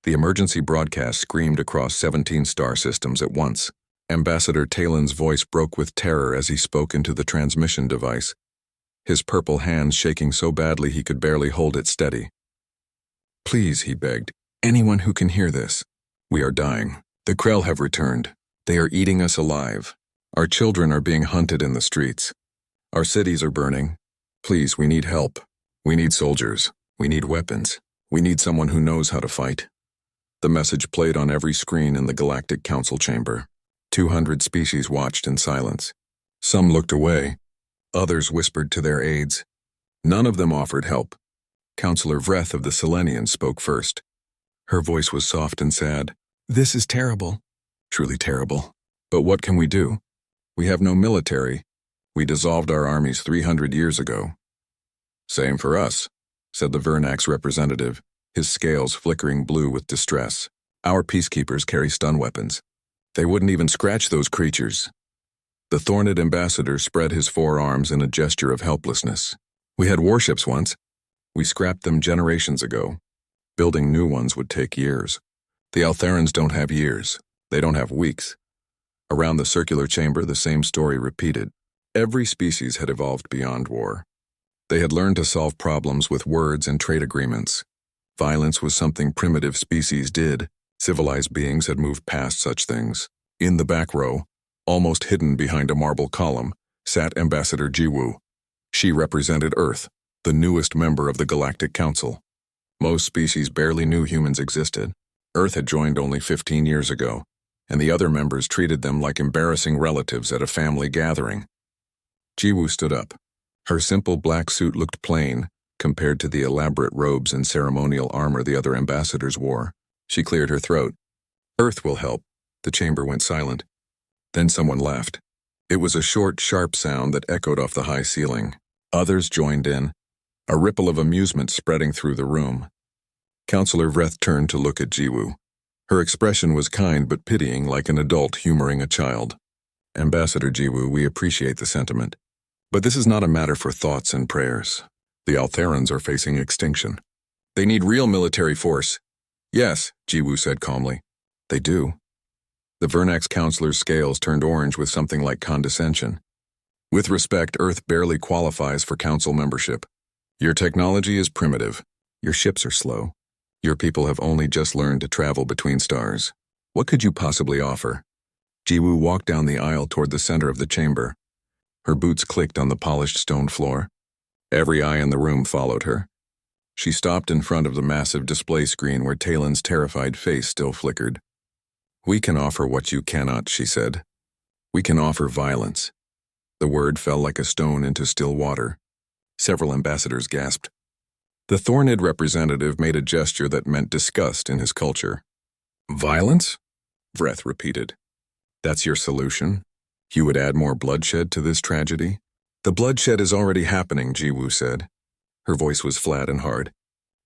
The emergency broadcast screamed across 17 star systems at once. Ambassador Talen's voice broke with terror as he spoke into the transmission device, his purple hands shaking so badly he could barely hold it steady. "Please," he begged, "anyone who can hear this. We are dying. The Krell have returned. They are eating us alive. Our children are being hunted in the streets. Our cities are burning. Please, we need help. We need soldiers. We need weapons. We need someone who knows how to fight." The message played on every screen in the Galactic Council chamber. 200 species watched in silence. Some looked away. Others whispered to their aides. None of them offered help. Counselor Vreth of the Selenians spoke first. Her voice was soft and sad. "This is terrible. Truly terrible. But what can we do? We have no military. We dissolved our armies 300 years ago." "Same for us," said the Vernax representative, his scales flickering blue with distress. "Our peacekeepers carry stun weapons. They wouldn't even scratch those creatures." The Thorned ambassador spread his forearms in a gesture of helplessness. "We had warships once. We scrapped them generations ago. Building new ones would take years. The Altherans don't have years. They don't have weeks." Around the circular chamber, the same story repeated. Every species had evolved beyond war. They had learned to solve problems with words and trade agreements. Violence was something primitive species did. Civilized beings had moved past such things. In the back row, almost hidden behind a marble column, sat Ambassador Jiwoo. She represented Earth, the newest member of the Galactic Council. Most species barely knew humans existed. Earth had joined only 15 years ago, and the other members treated them like embarrassing relatives at a family gathering. Jiwoo stood up. Her simple black suit looked plain compared to the elaborate robes and ceremonial armor the other ambassadors wore. She cleared her throat. "Earth will help." The chamber went silent. Then someone laughed. It was a short, sharp sound that echoed off the high ceiling. Others joined in, a ripple of amusement spreading through the room. Counselor Vreth turned to look at Jiwoo. Her expression was kind but pitying, like an adult humoring a child. "Ambassador Jiwoo, we appreciate the sentiment. But this is not a matter for thoughts and prayers. The Altherans are facing extinction. They need real military force." "Yes," Jiwoo said calmly. "They do." The Vernax counselor's scales turned orange with something like condescension. "With respect, Earth barely qualifies for council membership. Your technology is primitive. Your ships are slow. Your people have only just learned to travel between stars. What could you possibly offer?" Jiwoo walked down the aisle toward the center of the chamber. Her boots clicked on the polished stone floor. Every eye in the room followed her. She stopped in front of the massive display screen where Talen's terrified face still flickered. "We can offer what you cannot," she said. "We can offer violence." The word fell like a stone into still water. Several ambassadors gasped. The Thorned representative made a gesture that meant disgust in his culture. "Violence?" Vreth repeated. "That's your solution? You would add more bloodshed to this tragedy?" "The bloodshed is already happening," Jiwoo said. Her voice was flat and hard.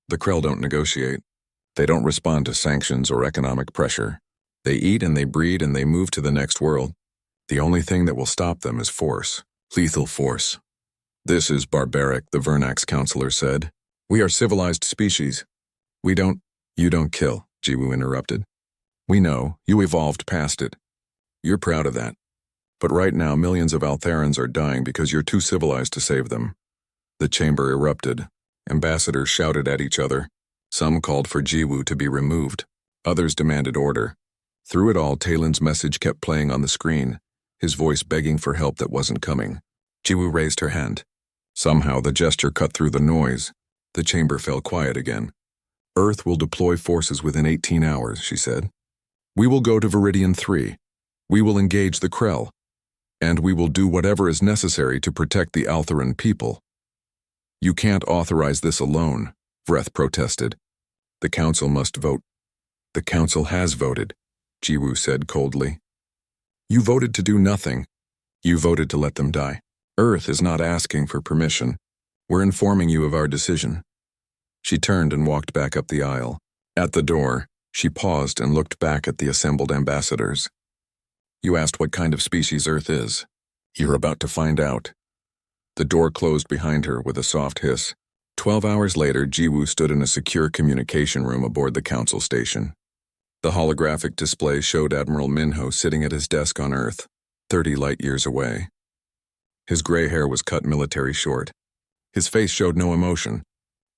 "The Krell don't negotiate. They don't respond to sanctions or economic pressure. They eat and they breed and they move to the next world. The only thing that will stop them is force. Lethal force." "This is barbaric," the Vernax counselor said. "We are civilized species. We don't—" "You don't kill," Jiwoo interrupted. "We know. You evolved past it. You're proud of that. But right now millions of Altherans are dying because you're too civilized to save them." The chamber erupted. Ambassadors shouted at each other. Some called for Jiwoo to be removed. Others demanded order. Through it all, Talen's message kept playing on the screen, his voice begging for help that wasn't coming. Jiwoo raised her hand. Somehow the gesture cut through the noise. The chamber fell quiet again. "Earth will deploy forces within 18 hours, she said. "We will go to Viridian 3. We will engage the Krell. And we will do whatever is necessary to protect the Altheran people." "You can't authorize this alone," Vreth protested. "The council must vote." "The council has voted," Jiwoo said coldly. "You voted to do nothing. You voted to let them die. Earth is not asking for permission. We're informing you of our decision." She turned and walked back up the aisle. At the door, she paused and looked back at the assembled ambassadors. "You asked what kind of species Earth is. You're about to find out." The door closed behind her with a soft hiss. 12 hours later, Jiwoo stood in a secure communication room aboard the council station. The holographic display showed Admiral Minho sitting at his desk on Earth, 30 light-years away. His gray hair was cut military short. His face showed no emotion.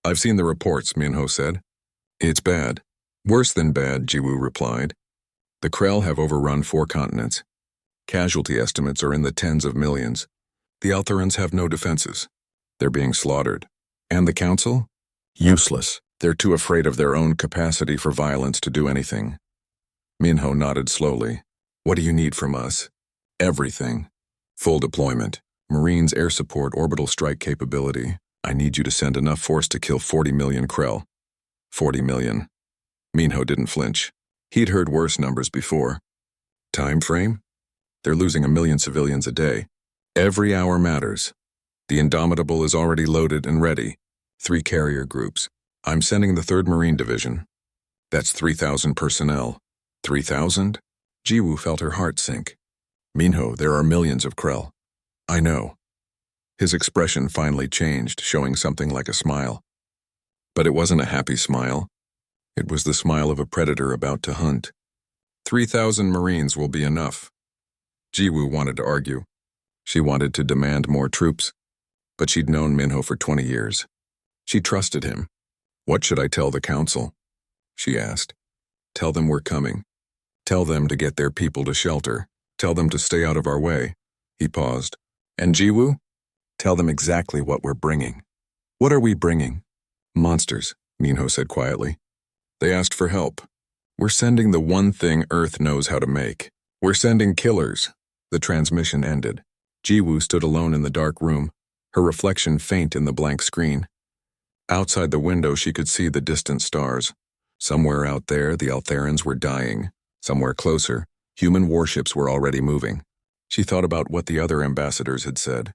"I've seen the reports," Minho said. "It's bad. Worse than bad," Jiwoo replied. "The Krell have overrun 4 continents. Casualty estimates are in the tens of millions. The Altherans have no defenses. They're being slaughtered. And the Council? Useless. They're too afraid of their own capacity for violence to do anything." Minho nodded slowly. "What do you need from us?" "Everything. Full deployment. Marines air support orbital strike capability. I need you to send enough force to kill 40 million Krell." 40 million. Minho didn't flinch. He'd heard worse numbers before. Time frame? They're losing 1 million civilians a day. Every hour matters. The Indomitable is already loaded and ready. 3 carrier groups. I'm sending the 3rd Marine Division. That's 3,000 personnel. 3,000? Jiwoo felt her heart sink. "Minho, there are millions of Krell." "I know." His expression finally changed, showing something like a smile. But it wasn't a happy smile. It was the smile of a predator about to hunt. 3,000 Marines will be enough. Jiwoo wanted to argue. She wanted to demand more troops. But she'd known Minho for 20 years. She trusted him. "What should I tell the Council?" she asked. "Tell them we're coming. Tell them to get their people to shelter. Tell them to stay out of our way." He paused. "And Jiwoo? Tell them exactly what we're bringing." "What are we bringing?" "Monsters," Minho said quietly. "They asked for help. We're sending the one thing Earth knows how to make. We're sending killers." The transmission ended. Jiwoo stood alone in the dark room, her reflection faint in the blank screen. Outside the window she could see the distant stars. Somewhere out there the Altherans were dying. Somewhere closer, human warships were already moving. She thought about what the other ambassadors had said,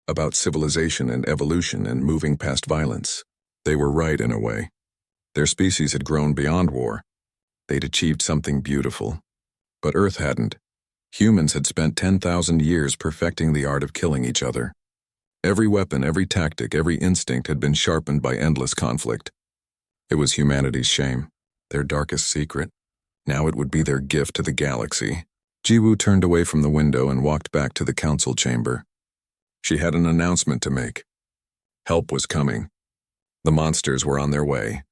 about civilization and evolution and moving past violence. They were right in a way. Their species had grown beyond war. They'd achieved something beautiful. But Earth hadn't. Humans had spent 10,000 years perfecting the art of killing each other. Every weapon, every tactic, every instinct had been sharpened by endless conflict. It was humanity's shame, their darkest secret. Now it would be their gift to the galaxy. Jiwoo turned away from the window and walked back to the council chamber. She had an announcement to make. Help was coming. The monsters were on their way.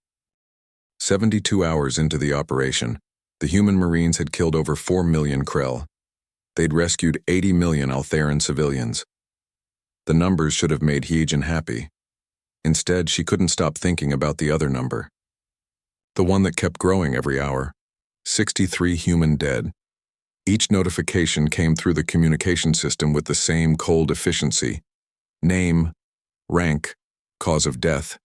72 hours into the operation, the human Marines had killed over 4 million Krell. They'd rescued 80 million Altheran civilians. The numbers should have made Heejin happy. Instead, she couldn't stop thinking about the other number. The one that kept growing every hour. 63 human dead. Each notification came through the communication system with the same cold efficiency. Name, rank, cause of death,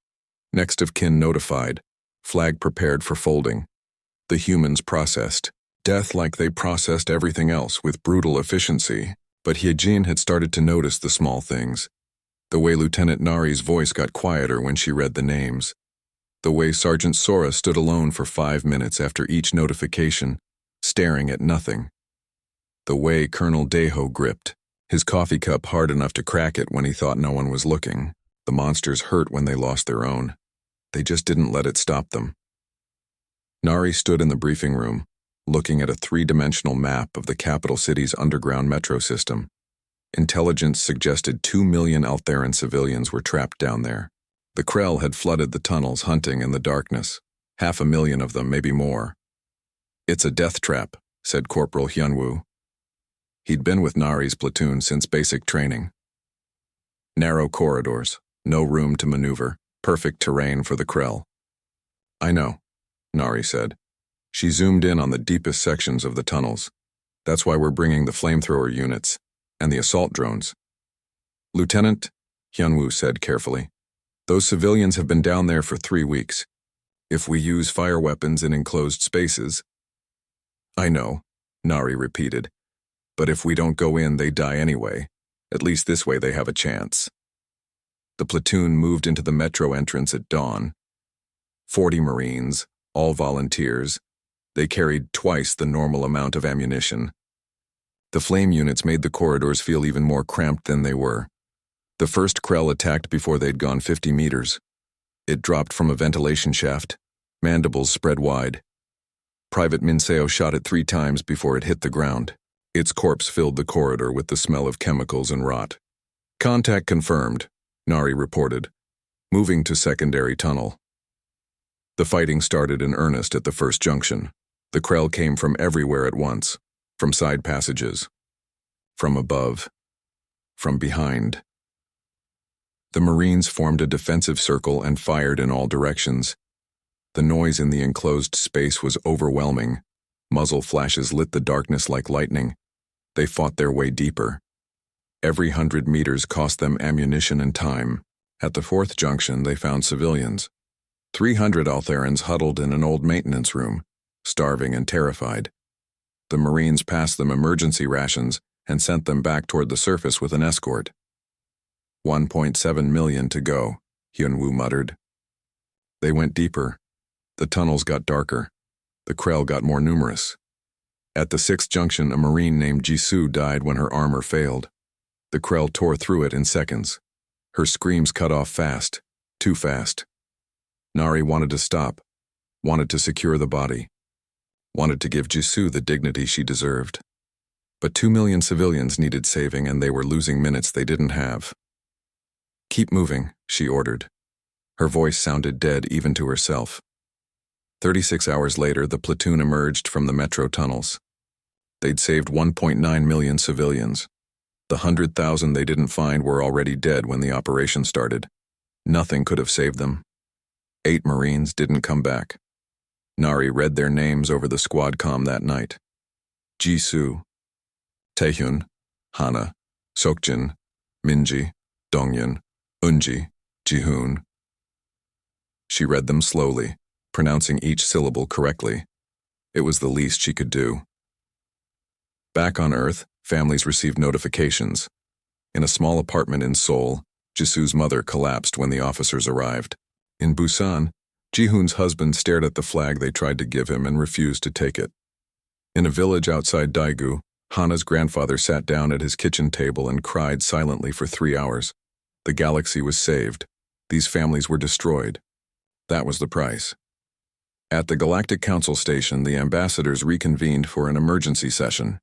next of kin notified, flag prepared for folding. The humans processed. Death like they processed everything else with brutal efficiency. But Heejin had started to notice the small things. The way Lieutenant Nari's voice got quieter when she read the names. The way Sergeant Sora stood alone for 5 minutes after each notification, staring at nothing. The way Colonel Deho gripped, his coffee cup hard enough to crack it when he thought no one was looking. The monsters hurt when they lost their own. They just didn't let it stop them. Nari stood in the briefing room, looking at a 3-dimensional map of the capital city's underground metro system. Intelligence suggested 2 million Altheran civilians were trapped down there. The Krell had flooded the tunnels hunting in the darkness. 500,000 of them, maybe more. "It's a death trap," said Corporal Hyunwoo. He'd been with Nari's platoon since basic training. Narrow corridors, no room to maneuver, perfect terrain for the Krell. "I know," Nari said. She zoomed in on the deepest sections of the tunnels. "That's why we're bringing the flamethrower units and the assault drones." "Lieutenant," Hyunwoo said carefully, "those civilians have been down there for 3 weeks. If we use fire weapons in enclosed spaces..." "I know," Nari repeated. "But if we don't go in, they die anyway. At least this way they have a chance." The platoon moved into the metro entrance at dawn. 40 Marines, all volunteers. They carried twice the normal amount of ammunition. The flame units made the corridors feel even more cramped than they were. The first Krell attacked before they'd gone 50 meters. It dropped from a ventilation shaft, mandibles spread wide. Private Minseo shot it 3 times before it hit the ground. Its corpse filled the corridor with the smell of chemicals and rot. Contact confirmed, Nari reported, moving to secondary tunnel. The fighting started in earnest at the first junction. The Krell came from everywhere at once, from side passages, from above, from behind. The Marines formed a defensive circle and fired in all directions. The noise in the enclosed space was overwhelming. Muzzle flashes lit the darkness like lightning. They fought their way deeper. Every 100 meters cost them ammunition and time. At the 4th junction, they found civilians. 300 Altherans huddled in an old maintenance room, starving and terrified. The Marines passed them emergency rations and sent them back toward the surface with an escort. 1.7 million to go, Hyunwoo muttered. They went deeper. The tunnels got darker. The Krell got more numerous. At the 6th junction, a Marine named Jisoo died when her armor failed. The Krell tore through it in seconds. Her screams cut off fast, too fast. Nari wanted to stop, wanted to secure the body, wanted to give Jisoo the dignity she deserved. But 2 million civilians needed saving, and they were losing minutes they didn't have. Keep moving, she ordered. Her voice sounded dead even to herself. 36 hours later, the platoon emerged from the metro tunnels. They'd saved 1.9 million civilians. The 100,000 they didn't find were already dead when the operation started. Nothing could have saved them. 8 Marines didn't come back. Nari read their names over the squad comm that night. Jisoo, Taehyun, Hana, Sokjin, Minji, Dongyun, Eunji, Jihoon. She read them slowly, pronouncing each syllable correctly. It was the least she could do. Back on Earth, families received notifications. In a small apartment in Seoul, Jisoo's mother collapsed when the officers arrived. In Busan, Jihoon's husband stared at the flag they tried to give him and refused to take it. In a village outside Daegu, Hana's grandfather sat down at his kitchen table and cried silently for 3 hours. The galaxy was saved. These families were destroyed. That was the price. At the Galactic Council station, the ambassadors reconvened for an emergency session.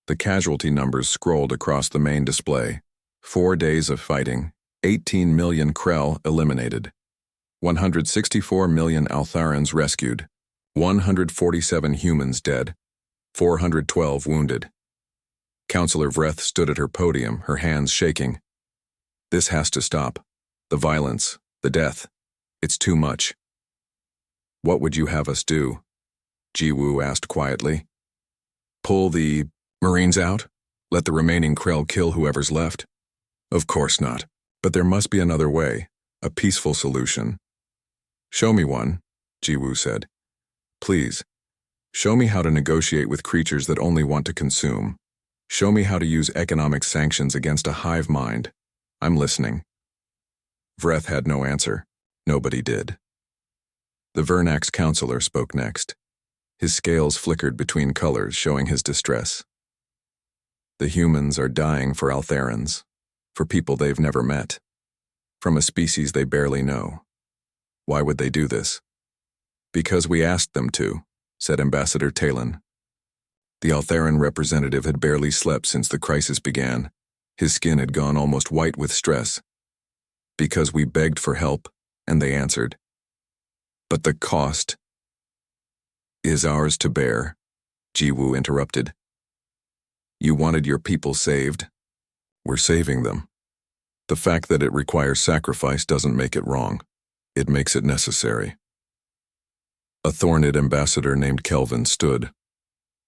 The casualty numbers scrolled across the main display. 4 days of fighting, 18 million Krell eliminated. 164 million Altharans rescued. 147 humans dead. 412 wounded. Councillor Vreth stood at her podium, her hands shaking. This has to stop. The violence, the death. It's too much. What would you have us do? Jiwoo asked quietly. Pull the Marines out? Let the remaining Krell kill whoever's left? Of course not. But there must be another way, a peaceful solution. Show me one, Jiwoo said. Please. Show me how to negotiate with creatures that only want to consume. Show me how to use economic sanctions against a hive mind. I'm listening. Vreth had no answer. Nobody did. The Vernax counselor spoke next. His scales flickered between colors, showing his distress. The humans are dying for Altherans, for people they've never met, from a species they barely know. Why would they do this? Because we asked them to, said Ambassador Talon. The Altheran representative had barely slept since the crisis began. His skin had gone almost white with stress. Because we begged for help, and they answered. But the cost is ours to bear, Jiwoo interrupted. You wanted your people saved. We're saving them. The fact that it requires sacrifice doesn't make it wrong. It makes it necessary. A Thornid ambassador named Kelvin stood.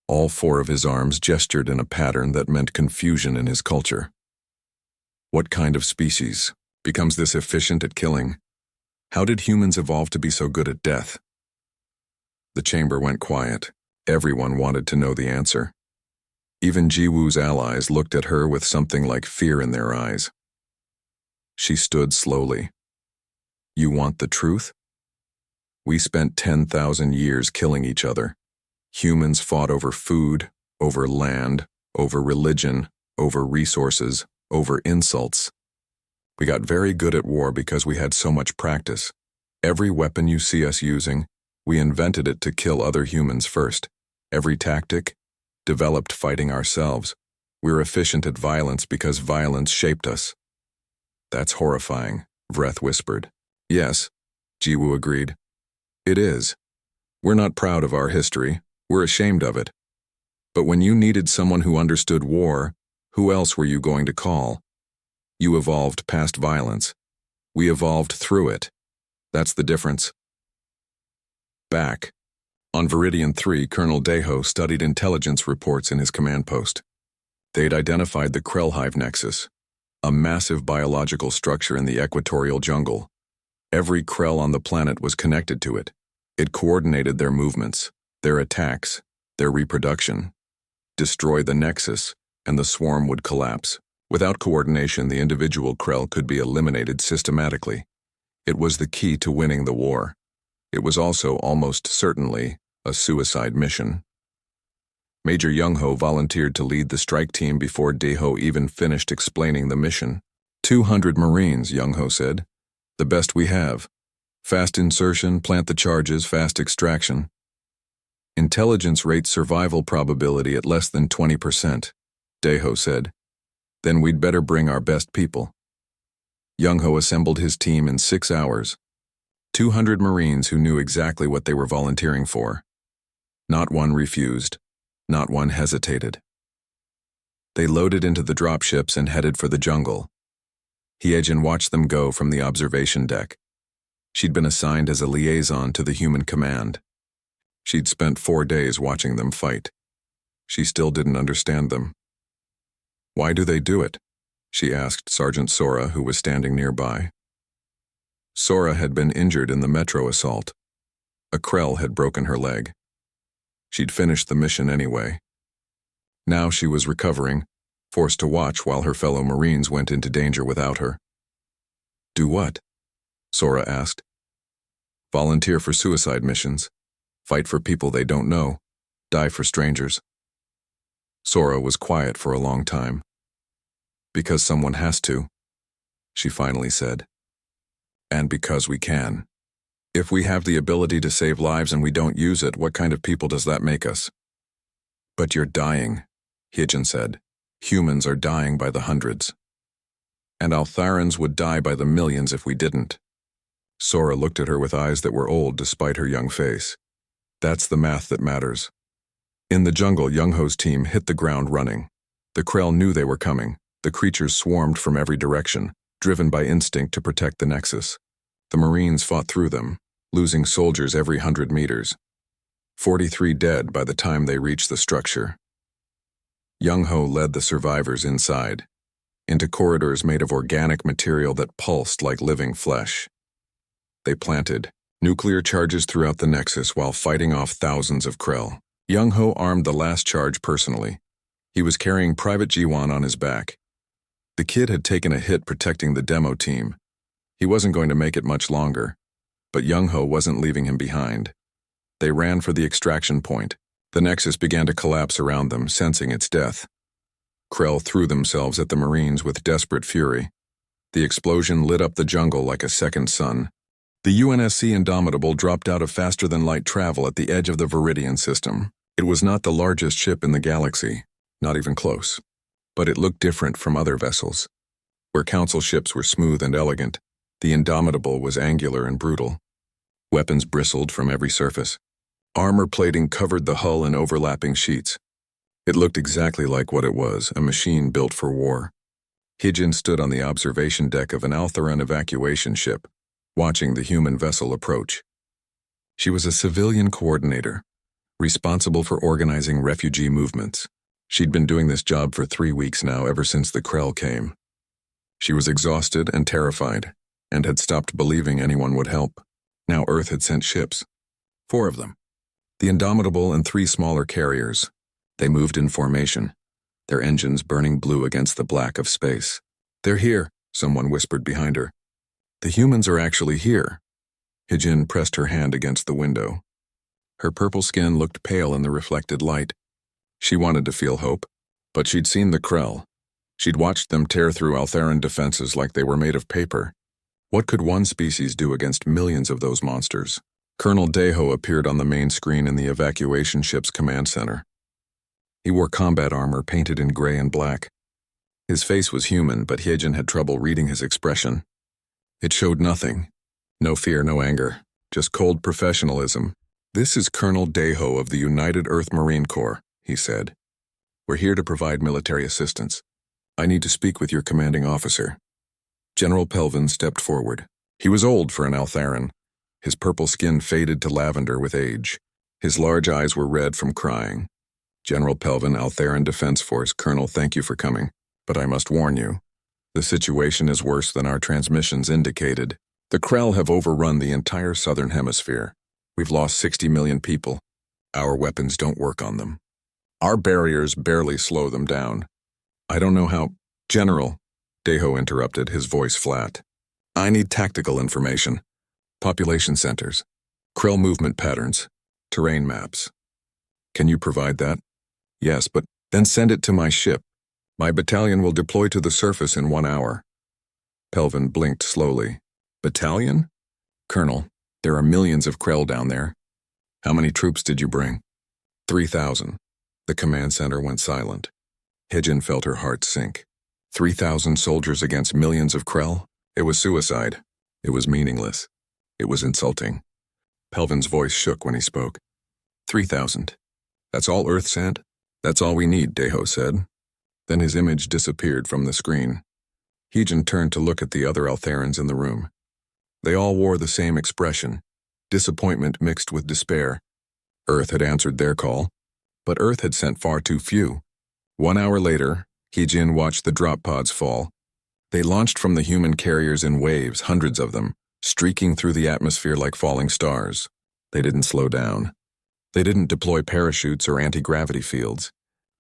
All 4 of his arms gestured in a pattern that meant confusion in his culture. What kind of species becomes this efficient at killing? How did humans evolve to be so good at death? The chamber went quiet. Everyone wanted to know the answer. Even Jiwoo's allies looked at her with something like fear in their eyes. She stood slowly. You want the truth? We spent 10,000 years killing each other. Humans fought over food, over land, over religion, over resources, over insults. We got very good at war because we had so much practice. Every weapon you see us using, we invented it to kill other humans first. Every tactic, developed fighting ourselves. We're efficient at violence because violence shaped us." "That's horrifying," Vreth whispered. "Yes," Jiwoo agreed. "It is. We're not proud of our history. We're ashamed of it. But when you needed someone who understood war, who else were you going to call? You evolved past violence. We evolved through it. That's the difference." Back. On Viridian 3, Colonel Daeho studied intelligence reports in his command post. They'd identified the Krell Hive Nexus, a massive biological structure in the equatorial jungle. Every Krell on the planet was connected to it. It coordinated their movements, their attacks, their reproduction. Destroy the Nexus, and the swarm would collapse. Without coordination, the individual Krell could be eliminated systematically. It was the key to winning the war. It was also almost certainly a suicide mission. Major Young-ho volunteered to lead the strike team before Daeho even finished explaining the mission. 200 Marines, Young-ho said. "The best we have. Fast insertion, plant the charges, fast extraction. Intelligence rates survival probability at less than 20%, Daeho said. Then we'd better bring our best people." Young-ho assembled his team in 6 hours. 200 Marines who knew exactly what they were volunteering for. Not one refused. Not one hesitated. They loaded into the dropships and headed for the jungle. Hyejin watched them go from the observation deck. She'd been assigned as a liaison to the human command. She'd spent 4 days watching them fight. She still didn't understand them. "Why do they do it?" she asked Sergeant Sora, who was standing nearby. Sora had been injured in the metro assault. A Krell had broken her leg. She'd finished the mission anyway. Now she was recovering, forced to watch while her fellow Marines went into danger without her. "Do what?" Sora asked. "Volunteer for suicide missions. Fight for people they don't know. Die for strangers." Sora was quiet for a long time. "Because someone has to," she finally said. "And because we can. If we have the ability to save lives and we don't use it, what kind of people does that make us?" "But you're dying," Hyejin said. "Humans are dying by the hundreds. And Altharans would die by the millions if we didn't." Sora looked at her with eyes that were old despite her young face. "That's the math that matters." In the jungle, Young-ho's team hit the ground running. The Krell knew they were coming. The creatures swarmed from every direction, driven by instinct to protect the Nexus. The Marines fought through them, losing soldiers every 100 meters. 43 dead by the time they reached the structure. Young-ho led the survivors inside, into corridors made of organic material that pulsed like living flesh. They planted nuclear charges throughout the Nexus while fighting off thousands of Krell. Young-ho armed the last charge personally. He was carrying Private Jiwon on his back. The kid had taken a hit protecting the demo team. He wasn't going to make it much longer, but Young-ho wasn't leaving him behind. They ran for the extraction point. The Nexus began to collapse around them, sensing its death. Krell threw themselves at the Marines with desperate fury. The explosion lit up the jungle like a second sun. The UNSC Indomitable dropped out of faster-than-light travel at the edge of the Viridian system. It was not the largest ship in the galaxy, not even close. But it looked different from other vessels. Where Council ships were smooth and elegant, the Indomitable was angular and brutal. Weapons bristled from every surface. Armor plating covered the hull in overlapping sheets. It looked exactly like what it was, a machine built for war. Hyejin stood on the observation deck of an Altharan evacuation ship, watching the human vessel approach. She was a civilian coordinator, responsible for organizing refugee movements. She'd been doing this job for 3 weeks now, ever since the Krell came. She was exhausted and terrified, and had stopped believing anyone would help. Now Earth had sent ships. 4 of them. The Indomitable and 3 smaller carriers. They moved in formation, their engines burning blue against the black of space. "They're here," someone whispered behind her. "The humans are actually here." Hyejin pressed her hand against the window. Her purple skin looked pale in the reflected light. She wanted to feel hope, but she'd seen the Krell. She'd watched them tear through Altharan defenses like they were made of paper. What could one species do against millions of those monsters? Colonel Deho appeared on the main screen in the evacuation ship's command center. He wore combat armor painted in gray and black. His face was human, but Hyejin had trouble reading his expression. It showed nothing. No fear, no anger. Just cold professionalism. "This is Colonel Deho of the United Earth Marine Corps," he said. "We're here to provide military assistance. I need to speak with your commanding officer." General Pelvin stepped forward. He was old for an Altharan. His purple skin faded to lavender with age. His large eyes were red from crying. "General Pelvin, Altharan Defense Force, Colonel, thank you for coming. But I must warn you, the situation is worse than our transmissions indicated. The Krell have overrun the entire southern hemisphere. We've lost 60 million people. Our weapons don't work on them. Our barriers barely slow them down. I don't know how—" "General," Deho interrupted, his voice flat. "I need tactical information. Population centers, Krell movement patterns, terrain maps. Can you provide that?" "Yes, but then send it to my ship. My battalion will deploy to the surface in 1 hour." Pelvin blinked slowly. "Battalion?" "Colonel, there are millions of Krell down there." "How many troops did you bring?" 3,000. The command center went silent. Hyejin felt her heart sink. 3,000 soldiers against millions of Krell? It was suicide. It was meaningless. It was insulting. Pelvin's voice shook when he spoke. 3,000. That's all Earth sent? That's all we need, Deho said. Then his image disappeared from the screen. Hyejin turned to look at the other Altharans in the room. They all wore the same expression, disappointment mixed with despair. Earth had answered their call, but Earth had sent far too few. 1 hour later, Hyejin watched the drop pods fall. They launched from the human carriers in waves, hundreds of them, streaking through the atmosphere like falling stars. They didn't slow down. They didn't deploy parachutes or anti-gravity fields.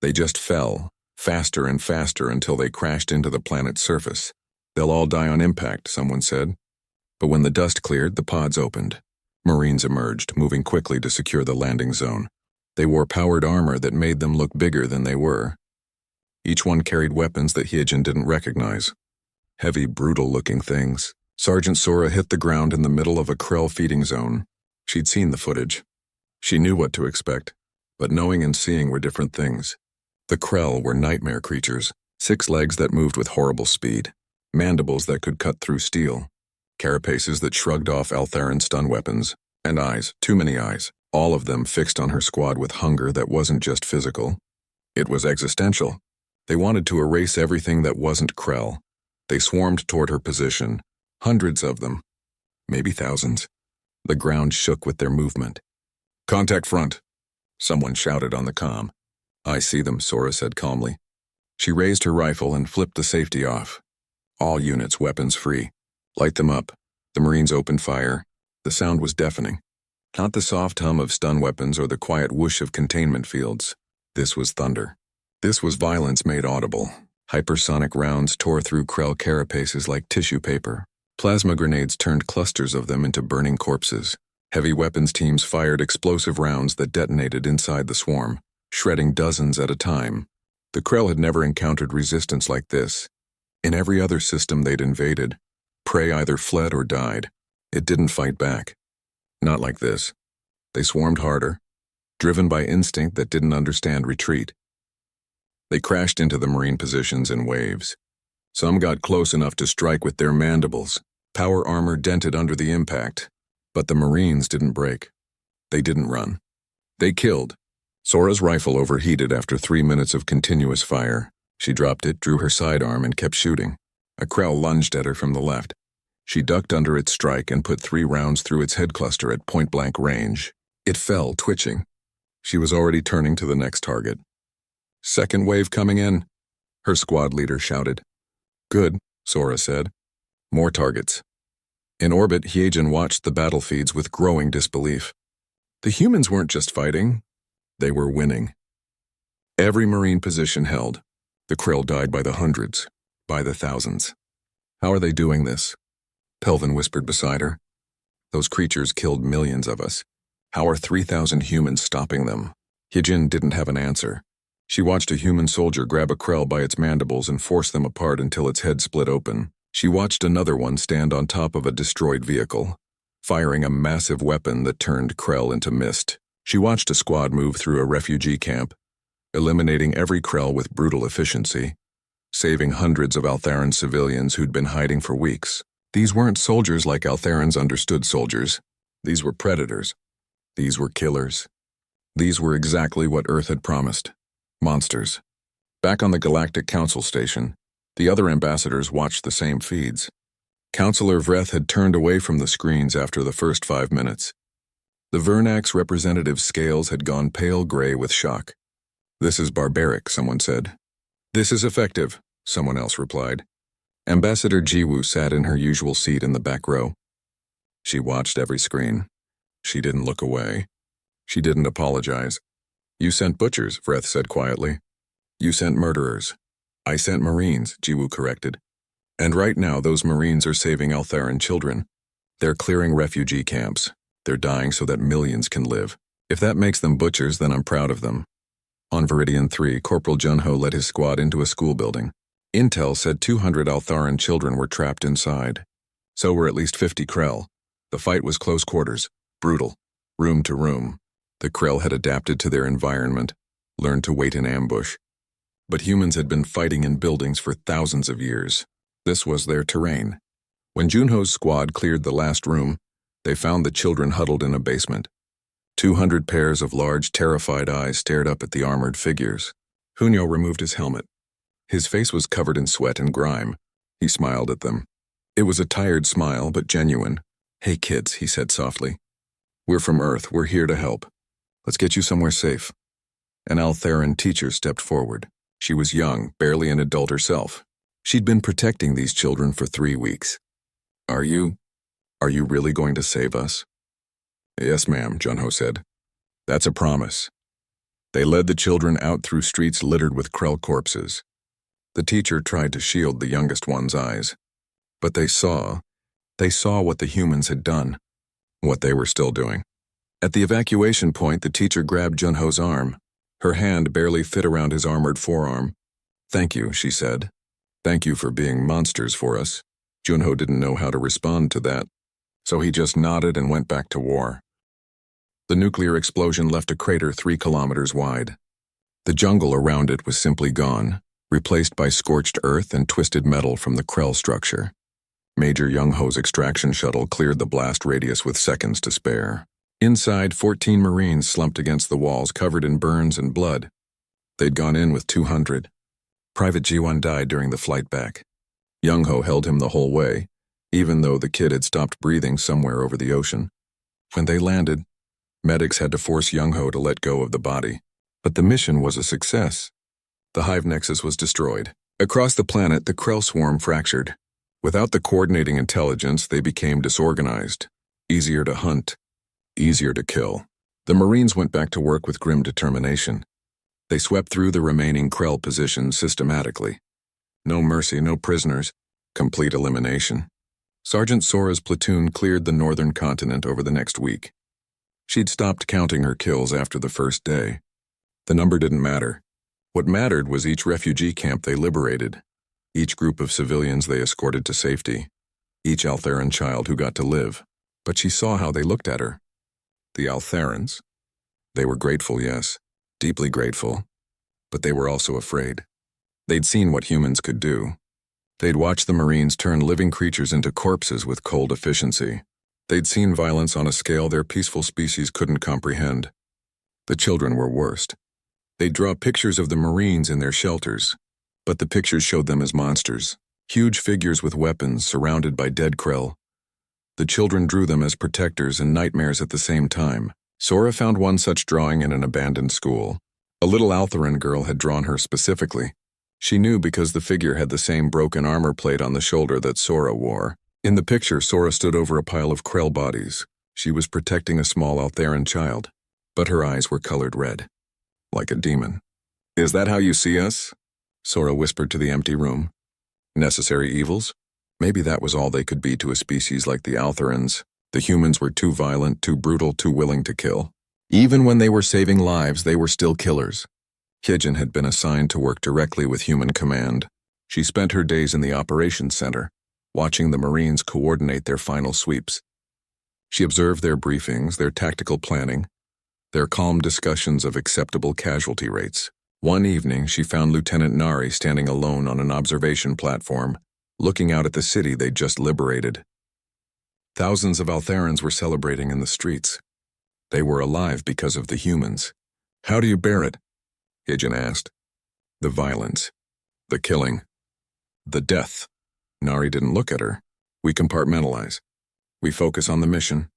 They just fell, faster and faster until they crashed into the planet's surface. "They'll all die on impact," someone said. But when the dust cleared, the pods opened. Marines emerged, moving quickly to secure the landing zone. They wore powered armor that made them look bigger than they were. Each one carried weapons that Hyejin didn't recognize. Heavy, brutal-looking things. Sergeant Sora hit the ground in the middle of a Krell feeding zone. She'd seen the footage. She knew what to expect, but knowing and seeing were different things. The Krell were nightmare creatures, 6 legs that moved with horrible speed, mandibles that could cut through steel, carapaces that shrugged off Altharan stun weapons, and eyes, too many eyes, all of them fixed on her squad with hunger that wasn't just physical. It was existential. They wanted to erase everything that wasn't Krell. They swarmed toward her position, hundreds of them, maybe thousands. The ground shook with their movement. "Contact front," someone shouted on the comm. "I see them," Sora said calmly. She raised her rifle and flipped the safety off. All units weapons free. Light them up. The Marines opened fire. The sound was deafening. Not the soft hum of stun weapons or the quiet whoosh of containment fields. This was thunder. This was violence made audible. Hypersonic rounds tore through Krell carapaces like tissue paper. Plasma grenades turned clusters of them into burning corpses. Heavy weapons teams fired explosive rounds that detonated inside the swarm, shredding dozens at a time. The Krell had never encountered resistance like this. In every other system they'd invaded, prey either fled or died. It didn't fight back. Not like this. They swarmed harder, driven by instinct that didn't understand retreat. They crashed into the Marine positions in waves. Some got close enough to strike with their mandibles. Power armor dented under the impact. But the Marines didn't break. They didn't run. They killed. Sora's rifle overheated after 3 minutes of continuous fire. She dropped it, drew her sidearm, and kept shooting. A Krell lunged at her from the left. She ducked under its strike and put 3 rounds through its head cluster at point-blank range. It fell, twitching. She was already turning to the next target. "Second wave coming in," her squad leader shouted. "Good," Sora said. More targets. In orbit, Hyejin watched the battle feeds with growing disbelief. The humans weren't just fighting. They were winning. Every Marine position held. The Krell died by the hundreds, by the thousands. "How are they doing this?" Pelvin whispered beside her. "Those creatures killed millions of us. How are 3,000 humans stopping them?" Hyejin didn't have an answer. She watched a human soldier grab a Krell by its mandibles and force them apart until its head split open. She watched another one stand on top of a destroyed vehicle, firing a massive weapon that turned Krell into mist. She watched a squad move through a refugee camp, eliminating every Krell with brutal efficiency, saving hundreds of Altharan civilians who'd been hiding for weeks. These weren't soldiers like Altharans understood soldiers. These were predators. These were killers. These were exactly what Earth had promised. Monsters. Back on the Galactic Council station, the other ambassadors watched the same feeds. Councillor Vreth had turned away from the screens after the first 5 minutes. The Vernax representative's scales had gone pale gray with shock. "This is barbaric," someone said. "This is effective," someone else replied. Ambassador Jiwoo sat in her usual seat in the back row. She watched every screen. She didn't look away. She didn't apologize. "You sent butchers," Vreth said quietly. "You sent murderers." "I sent Marines," Jiwoo corrected. "And right now those Marines are saving Altharan children. They're clearing refugee camps. They're dying so that millions can live. If that makes them butchers, then I'm proud of them." On Viridian 3, Corporal Junho led his squad into a school building. Intel said 200 Altharan children were trapped inside. So were at least 50 Krell. The fight was close quarters, brutal, room to room. The Krell had adapted to their environment, learned to wait in ambush. But humans had been fighting in buildings for thousands of years. This was their terrain. When Junho's squad cleared the last room, they found the children huddled in a basement. 200 pairs of large, terrified eyes stared up at the armored figures. Hunyo removed his helmet. His face was covered in sweat and grime. He smiled at them. It was a tired smile, but genuine. "Hey kids," he said softly. "We're from Earth. We're here to help. Let's get you somewhere safe." An Altharan teacher stepped forward. She was young, barely an adult herself. She'd been protecting these children for 3 weeks. Are you really going to save us?" "Yes, ma'am," Junho said. "That's a promise." They led the children out through streets littered with Krell corpses. The teacher tried to shield the youngest one's eyes. But they saw what the humans had done, what they were still doing. At the evacuation point, the teacher grabbed Junho's arm. Her hand barely fit around his armored forearm. "Thank you," she said. "Thank you for being monsters for us." Junho didn't know how to respond to that, so he just nodded and went back to war. The nuclear explosion left a crater 3 kilometers wide. The jungle around it was simply gone, replaced by scorched earth and twisted metal from the Krell structure. Major Young-ho's extraction shuttle cleared the blast radius with seconds to spare. Inside, 14 Marines slumped against the walls, covered in burns and blood. They'd gone in with 200. Private G1 died during the flight back. Young-ho held him the whole way, even though the kid had stopped breathing somewhere over the ocean. When they landed, medics had to force Young-ho to let go of the body. But the mission was a success. The Hive Nexus was destroyed. Across the planet, the Krell swarm fractured. Without the coordinating intelligence, they became disorganized. Easier to hunt. Easier to kill. The Marines went back to work with grim determination. They swept through the remaining Krell positions systematically. No mercy, no prisoners. Complete elimination. Sergeant Sora's platoon cleared the northern continent over the next week. She'd stopped counting her kills after the first day. The number didn't matter. What mattered was each refugee camp they liberated, each group of civilians they escorted to safety, each Altharan child who got to live. But she saw how they looked at her. The Altharans. They were grateful, yes, deeply grateful. But they were also afraid. They'd seen what humans could do. They'd watched the Marines turn living creatures into corpses with cold efficiency. They'd seen violence on a scale their peaceful species couldn't comprehend. The children were worst. They'd draw pictures of the Marines in their shelters, but the pictures showed them as monsters, huge figures with weapons surrounded by dead Krell. The children drew them as protectors and nightmares at the same time. Sora found one such drawing in an abandoned school. A little Altharan girl had drawn her specifically. She knew because the figure had the same broken armor plate on the shoulder that Sora wore. In the picture, Sora stood over a pile of Krell bodies. She was protecting a small Altharan child, but her eyes were colored red, like a demon. "Is that how you see us?" Sora whispered to the empty room. Necessary evils? Maybe that was all they could be to a species like the Altharans. The humans were too violent, too brutal, too willing to kill. Even when they were saving lives, they were still killers. Hyejin had been assigned to work directly with Human Command. She spent her days in the operations center, watching the Marines coordinate their final sweeps. She observed their briefings, their tactical planning, their calm discussions of acceptable casualty rates. One evening, she found Lieutenant Nari standing alone on an observation platform, looking out at the city they'd just liberated. Thousands of Altherans were celebrating in the streets. They were alive because of the humans. "How do you bear it?" Hijin asked. "The violence. The killing. The death." Nari didn't look at her. "We compartmentalize. We focus on the mission.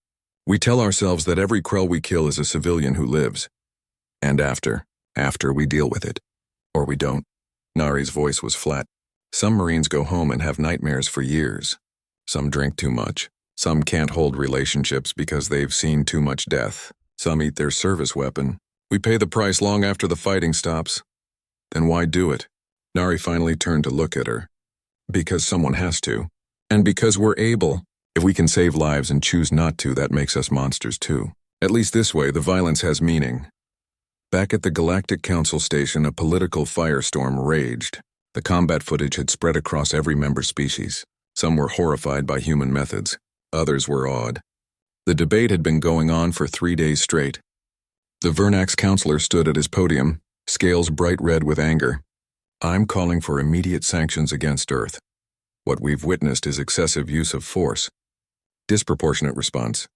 We tell ourselves that every Krell we kill is a civilian who lives. And after we deal with it. Or we don't." Nari's voice was flat. "Some Marines go home and have nightmares for years. Some drink too much. Some can't hold relationships because they've seen too much death. Some eat their service weapon. We pay the price long after the fighting stops. Then why do it?" Nari finally turned to look at her. "Because someone has to. And because we're able. If we can save lives and choose not to, that makes us monsters too. At least this way, the violence has meaning." Back at the Galactic Council station, a political firestorm raged. The combat footage had spread across every member species. Some were horrified by human methods. Others were awed. The debate had been going on for 3 days straight. The Vernax counselor stood at his podium, scales bright red with anger. "I'm calling for immediate sanctions against Earth. What we've witnessed is excessive use of force." Disproportionate response.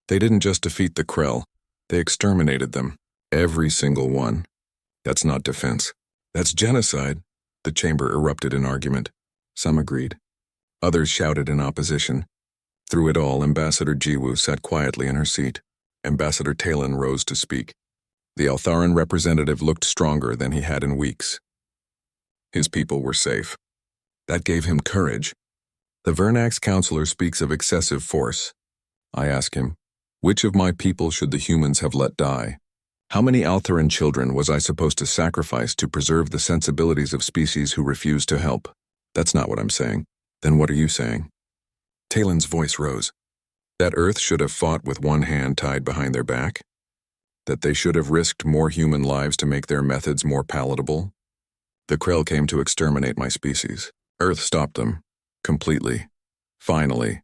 "They didn't just defeat the Krell, they exterminated them. Every single one. That's not defense. That's genocide." The chamber erupted in argument. Some agreed. Others shouted in opposition. Through it all, Ambassador Jiwoo sat quietly in her seat. Ambassador Talon rose to speak. The Altharan representative looked stronger than he had in weeks. His people were safe. That gave him courage. "The Vernax counselor speaks of excessive force. I ask him, which of my people should the humans have let die? How many Altharan children was I supposed to sacrifice to preserve the sensibilities of species who refuse to help? That's not what I'm saying. Then what are you saying?" Talon's voice rose. "That Earth should have fought with one hand tied behind their back? That they should have risked more human lives to make their methods more palatable? The Krell came to exterminate my species. Earth stopped them. Completely. Finally.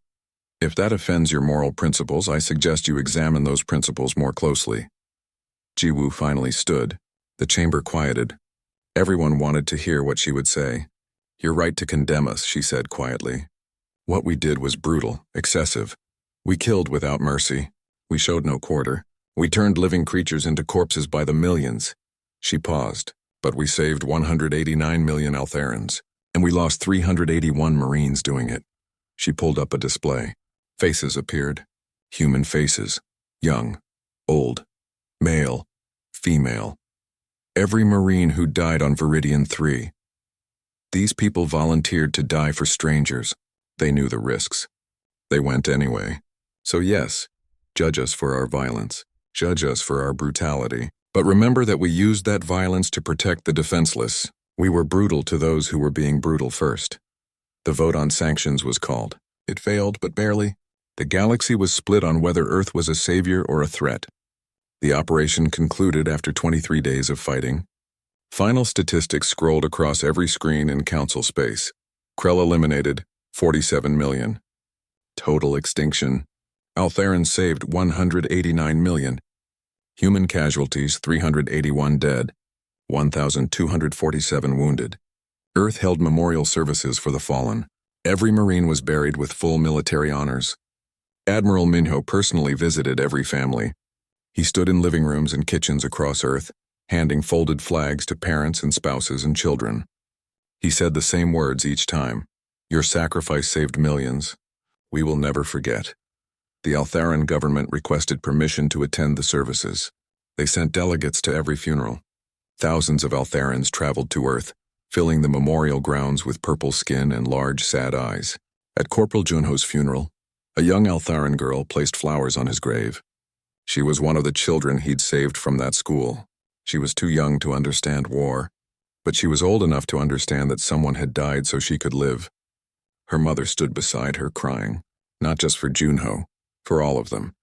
If that offends your moral principles, I suggest you examine those principles more closely." Jiwoo finally stood. The chamber quieted. Everyone wanted to hear what she would say. "You're right to condemn us," she said quietly. "What we did was brutal, excessive. We killed without mercy. We showed no quarter. We turned living creatures into corpses by the millions." She paused. "But we saved 189 million Altherans, and we lost 381 Marines doing it." She pulled up a display. Faces appeared. Human faces. Young, old, male, female. Every Marine who died on Viridian 3. These people volunteered to die for strangers. They knew the risks. They went anyway. So yes, judge us for our violence. Judge us for our brutality. But remember that we used that violence to protect the defenseless. We were brutal to those who were being brutal first. The vote on sanctions was called. It failed, but barely. The galaxy was split on whether Earth was a savior or a threat. The operation concluded after 23 days of fighting. Final statistics scrolled across every screen in Council space. Krell eliminated, 47 million. Total extinction. Altherans saved 189 million. Human casualties 381 dead, 1,247 wounded. Earth held memorial services for the fallen. Every Marine was buried with full military honors. Admiral Minho personally visited every family. He stood in living rooms and kitchens across Earth, handing folded flags to parents and spouses and children. He said the same words each time. "Your sacrifice saved millions. We will never forget." The Altharan government requested permission to attend the services. They sent delegates to every funeral. Thousands of Altharans traveled to Earth, filling the memorial grounds with purple skin and large, sad eyes. At Corporal Junho's funeral, a young Altharan girl placed flowers on his grave. She was one of the children he'd saved from that school. She was too young to understand war, but she was old enough to understand that someone had died so she could live. Her mother stood beside her crying, not just for Junho, for all of them.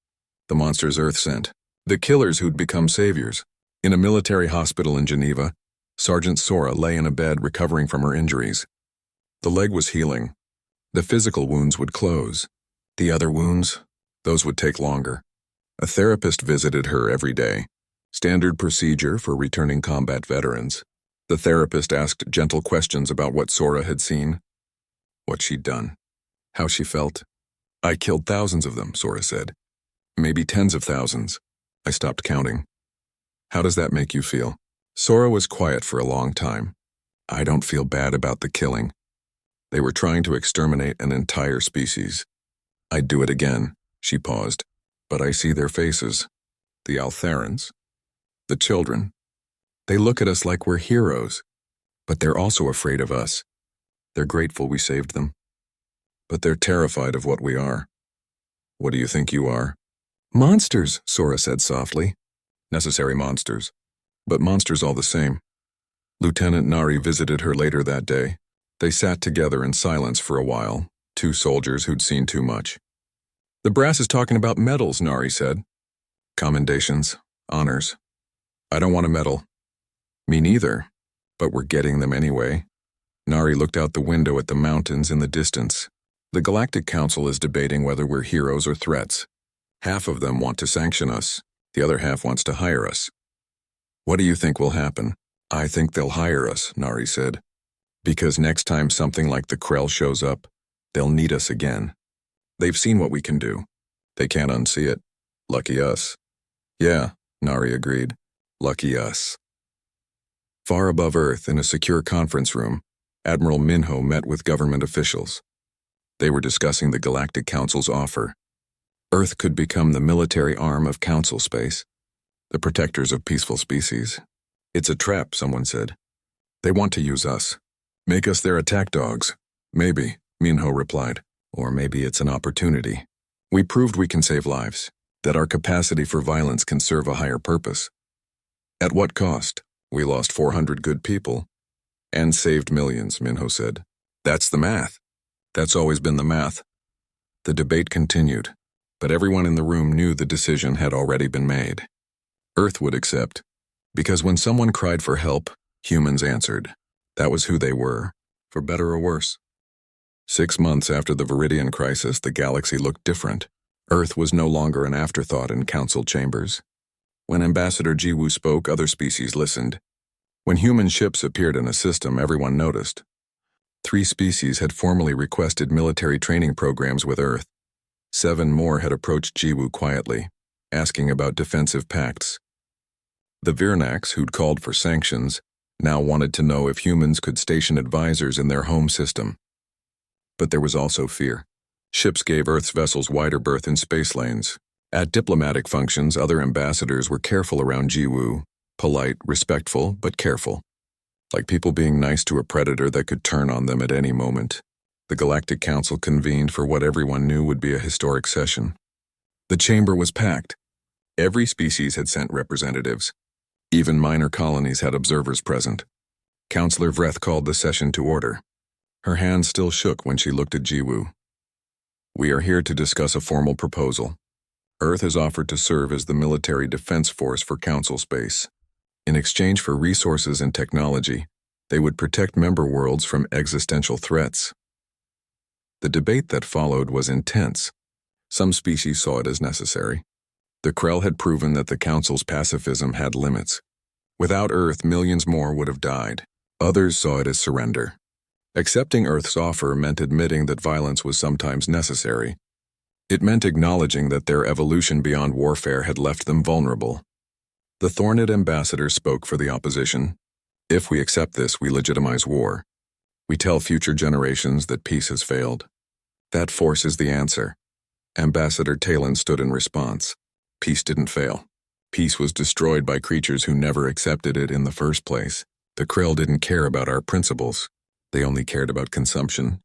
The monsters Earth sent. The killers who'd become saviors. In a military hospital in Geneva, Sergeant Sora lay in a bed recovering from her injuries. The leg was healing, The physical wounds would close. The other wounds, those would take longer. A therapist visited her every day. Standard procedure for returning combat veterans. The therapist asked gentle questions about what Sora had seen, what she'd done, how she felt. I killed thousands of them, Sora said. Maybe tens of thousands. I stopped counting. How does that make you feel? Sora was quiet for a long time. I don't feel bad about the killing. They were trying to exterminate an entire species. I'd do it again, she paused. But I see their faces. The Altherans. The children. They look at us like we're heroes. But they're also afraid of us. They're grateful we saved them. But they're terrified of what we are. What do you think you are? Monsters, Sora said softly. Necessary monsters. But monsters all the same. Lieutenant Nari visited her later that day. They sat together in silence for a while, two soldiers who'd seen too much. The brass is talking about medals, Nari said. Commendations, honors. I don't want a medal. Me neither, but we're getting them anyway. Nari looked out the window at the mountains in the distance. The Galactic Council is debating whether we're heroes or threats. Half of them want to sanction us. The other half wants to hire us. What do you think will happen? I think they'll hire us, Nari said. Because next time something like the Krell shows up, they'll need us again. They've seen what we can do. They can't unsee it. Lucky us. Yeah, Nari agreed. Lucky us. Far above Earth, in a secure conference room, Admiral Minho met with government officials. They were discussing the Galactic Council's offer. Earth could become the military arm of Council Space, the protectors of peaceful species. It's a trap, someone said. They want to use us. Make us their attack dogs. Maybe, Minho replied. Or maybe it's an opportunity. We proved we can save lives, that our capacity for violence can serve a higher purpose. At what cost? We lost 400 good people. And saved millions, Minho said. That's the math. That's always been the math. The debate continued, but everyone in the room knew the decision had already been made. Earth would accept, because when someone cried for help, humans answered. That was who they were, for better or worse. 6 months after the Viridian crisis, the galaxy looked different. Earth was no longer an afterthought in council chambers. When Ambassador Jiwoo spoke, other species listened. When human ships appeared in a system, everyone noticed. 3 species had formally requested military training programs with Earth. 7 more had approached Jiwoo quietly, asking about defensive pacts. The Virnax, who'd called for sanctions, now wanted to know if humans could station advisors in their home system. But there was also fear. Ships gave Earth's vessels wider berth in space lanes. At diplomatic functions, other ambassadors were careful around Jiwoo, polite, respectful, but careful. Like people being nice to a predator that could turn on them at any moment. The Galactic Council convened for what everyone knew would be a historic session. The chamber was packed. Every species had sent representatives. Even minor colonies had observers present. Counselor Vreth called the session to order. Her hand still shook when she looked at Jiwoo. We are here to discuss a formal proposal. Earth has offered to serve as the military defense force for Council Space. In exchange for resources and technology, they would protect member worlds from existential threats. The debate that followed was intense. Some species saw it as necessary. The Krell had proven that the Council's pacifism had limits. Without Earth, millions more would have died. Others saw it as surrender. Accepting Earth's offer meant admitting that violence was sometimes necessary. It meant acknowledging that their evolution beyond warfare had left them vulnerable. The Thorned ambassador spoke for the opposition. If we accept this, we legitimize war. We tell future generations that peace has failed. That forces the answer. Ambassador Talon stood in response. Peace didn't fail. Peace was destroyed by creatures who never accepted it in the first place. The Krell didn't care about our principles. They only cared about consumption.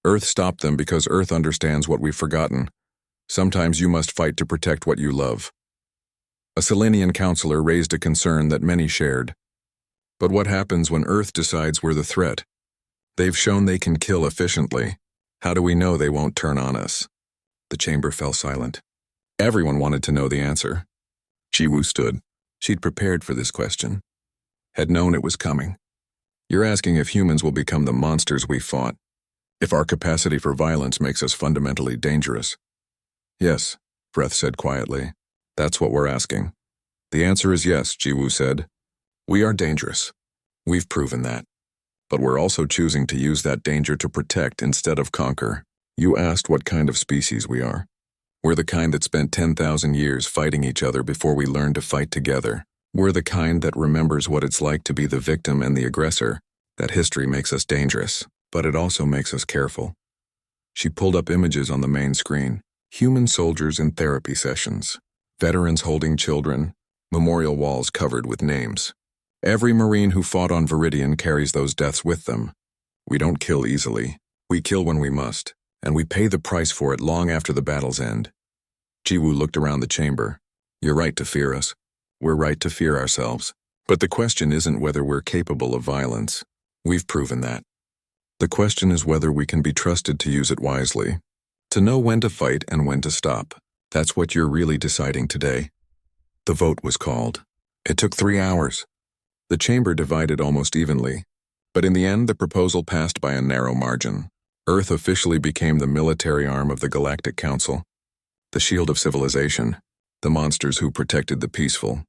Earth stopped them because Earth understands what we've forgotten. Sometimes you must fight to protect what you love. A Selenian counselor raised a concern that many shared. But what happens when Earth decides we're the threat? They've shown they can kill efficiently. How do we know they won't turn on us? The chamber fell silent. Everyone wanted to know the answer. Jiwoo stood. She'd prepared for this question. Had known it was coming. You're asking if humans will become the monsters we fought. If our capacity for violence makes us fundamentally dangerous. Yes, Breath said quietly. That's what we're asking. The answer is yes, Jiwoo said. We are dangerous. We've proven that. But we're also choosing to use that danger to protect instead of conquer. You asked what kind of species we are. We're the kind that spent 10,000 years fighting each other before we learned to fight together. We're the kind that remembers what it's like to be the victim and the aggressor. That history makes us dangerous, but it also makes us careful. She pulled up images on the main screen. Human soldiers in therapy sessions. Veterans holding children. Memorial walls covered with names. Every Marine who fought on Viridian carries those deaths with them. We don't kill easily. We kill when we must, and we pay the price for it long after the battles end. Jiwoo looked around the chamber. You're right to fear us. We're right to fear ourselves. But the question isn't whether we're capable of violence. We've proven that. The question is whether we can be trusted to use it wisely. To know when to fight and when to stop. That's what you're really deciding today. The vote was called. It took 3 hours. The chamber divided almost evenly. But in the end, the proposal passed by a narrow margin. Earth officially became the military arm of the Galactic Council. The shield of civilization. The monsters who protected the peaceful.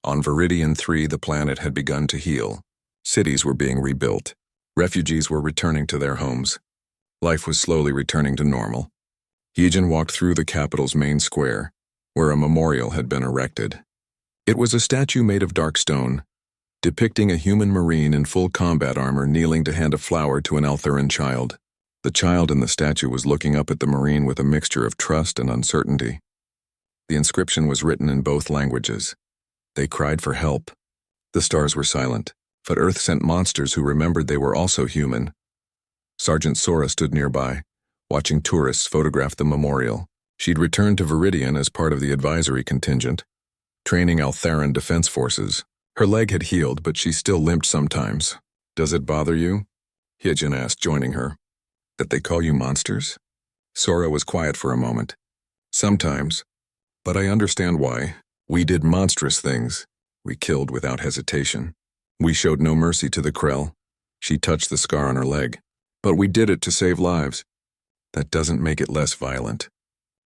On Viridian 3, the planet had begun to heal. Cities were being rebuilt. Refugees were returning to their homes. Life was slowly returning to normal. Heejin walked through the capital's main square, where a memorial had been erected. It was a statue made of dark stone, depicting a human Marine in full combat armor kneeling to hand a flower to an Althuran child. The child in the statue was looking up at the Marine with a mixture of trust and uncertainty. The inscription was written in both languages. They cried for help. The stars were silent, but Earth sent monsters who remembered they were also human. Sergeant Sora stood nearby, watching tourists photograph the memorial. She'd returned to Viridian as part of the advisory contingent, training Althuran defense forces. Her leg had healed, but she still limped sometimes. Does it bother you? Heejin asked, joining her. That they call you monsters? Sora was quiet for a moment. Sometimes. But I understand why. We did monstrous things. We killed without hesitation. We showed no mercy to the Krell. She touched the scar on her leg. But we did it to save lives. That doesn't make it less violent.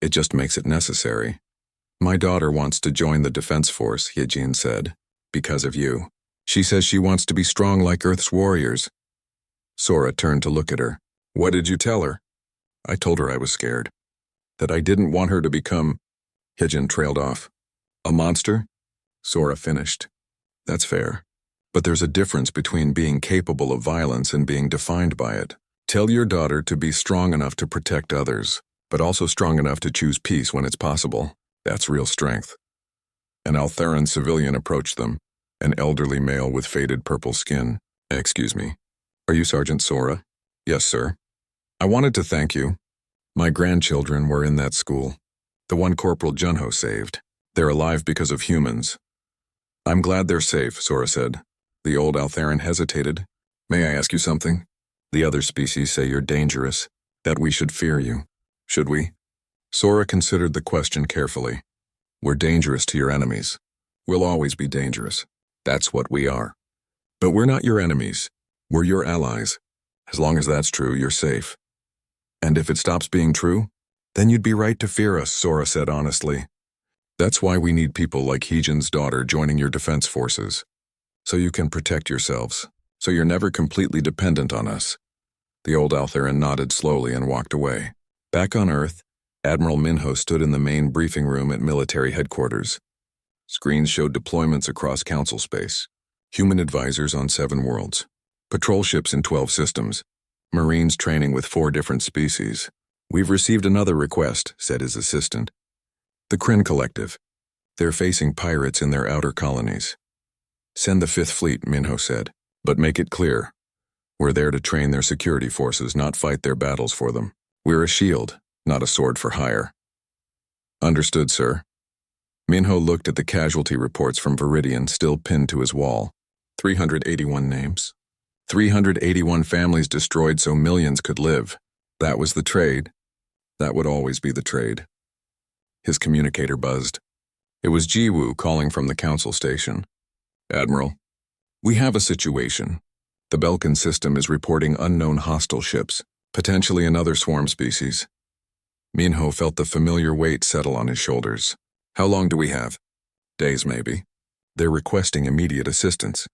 It just makes it necessary. My daughter wants to join the defense force, Heejin said. Because of you. She says she wants to be strong like Earth's warriors. Sora turned to look at her. What did you tell her? I told her I was scared. That I didn't want her to become... Heejin trailed off. A monster? Sora finished. That's fair. But there's a difference between being capable of violence and being defined by it. Tell your daughter to be strong enough to protect others, but also strong enough to choose peace when it's possible. That's real strength. An Althuran civilian approached them, an elderly male with faded purple skin. Excuse me. Are you Sergeant Sora? Yes, sir. I wanted to thank you. My grandchildren were in that school. The one Corporal Junho saved. They're alive because of humans. I'm glad they're safe, Sora said. The old Althuran hesitated. May I ask you something? The other species say you're dangerous, that we should fear you. Should we? Sora considered the question carefully. We're dangerous to your enemies. We'll always be dangerous. That's what we are. But we're not your enemies. We're your allies. As long as that's true, you're safe. And if it stops being true, then you'd be right to fear us, Sora said honestly. That's why we need people like Heejin's daughter joining your defense forces. So you can protect yourselves. So you're never completely dependent on us. The old Althuran nodded slowly and walked away. Back on Earth, Admiral Minho stood in the main briefing room at military headquarters. Screens showed deployments across council space. Human advisors on 7 worlds. Patrol ships in 12 systems. Marines training with 4 different species. We've received another request, said his assistant. The Kryn Collective. They're facing pirates in their outer colonies. Send the 5th Fleet, Minho said. But make it clear. We're there to train their security forces, not fight their battles for them. We're a shield, not a sword for hire. Understood, sir. Minho looked at the casualty reports from Viridian still pinned to his wall. 381 names. 381 families destroyed so millions could live. That was the trade. That would always be the trade. His communicator buzzed. It was Jiwoo calling from the council station. Admiral, we have a situation. The Belkin system is reporting unknown hostile ships. Potentially another swarm species. Minho felt the familiar weight settle on his shoulders. How long do we have? Days, maybe. They're requesting immediate assistance.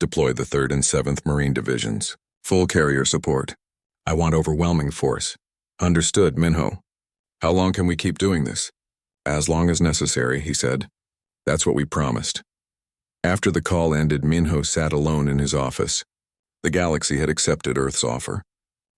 Deploy the 3rd and 7th Marine Divisions. Full carrier support. I want overwhelming force. Understood, Minho. How long can we keep doing this? As long as necessary, he said. That's what we promised. After the call ended, Minho sat alone in his office. The galaxy had accepted Earth's offer.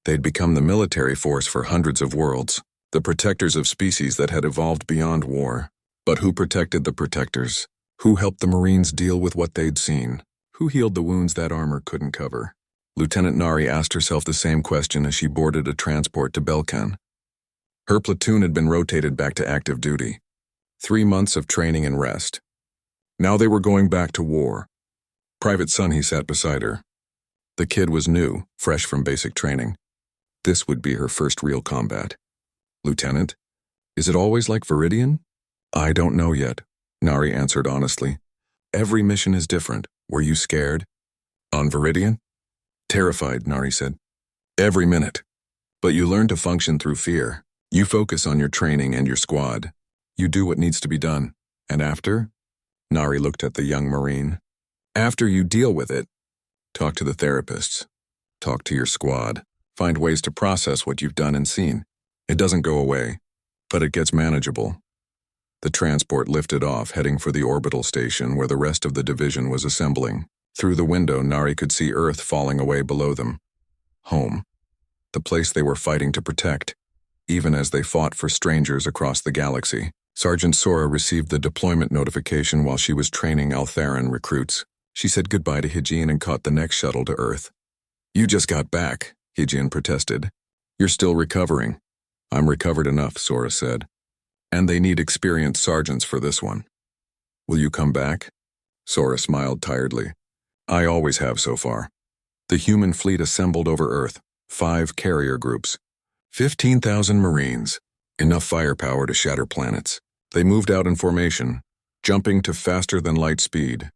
They'd become the military force for hundreds of worlds, the protectors of species that had evolved beyond war. But who protected the protectors? Who helped the Marines deal with what they'd seen? Who healed the wounds that armor couldn't cover? Lieutenant Nari asked herself the same question as she boarded a transport to Belkan. Her platoon had been rotated back to active duty. 3 months of training and rest. Now they were going back to war. Private Sunny sat beside her. The kid was new, fresh from basic training. This would be her first real combat. Lieutenant, is it always like Viridian? I don't know yet, Nari answered honestly. Every mission is different. Were you scared? On Viridian? Terrified, Nari said. Every minute. But you learn to function through fear. You focus on your training and your squad. You do what needs to be done. And after? Nari looked at the young Marine. After you deal with it, talk to the therapists. Talk to your squad. Find ways to process what you've done and seen. It doesn't go away, but it gets manageable. The transport lifted off, heading for the orbital station where the rest of the division was assembling. Through the window, Nari could see Earth falling away below them. Home. The place they were fighting to protect, even as they fought for strangers across the galaxy. Sergeant Sora received the deployment notification while she was training Altheran recruits. She said goodbye to Hygiene and caught the next shuttle to Earth. You just got back, Hygiene protested. You're still recovering. I'm recovered enough, Sora said. And they need experienced sergeants for this one. Will you come back? Sora smiled tiredly. I always have so far. The human fleet assembled over Earth, 5 carrier groups, 15,000 Marines, enough firepower to shatter planets. They moved out in formation, jumping to faster than light speed,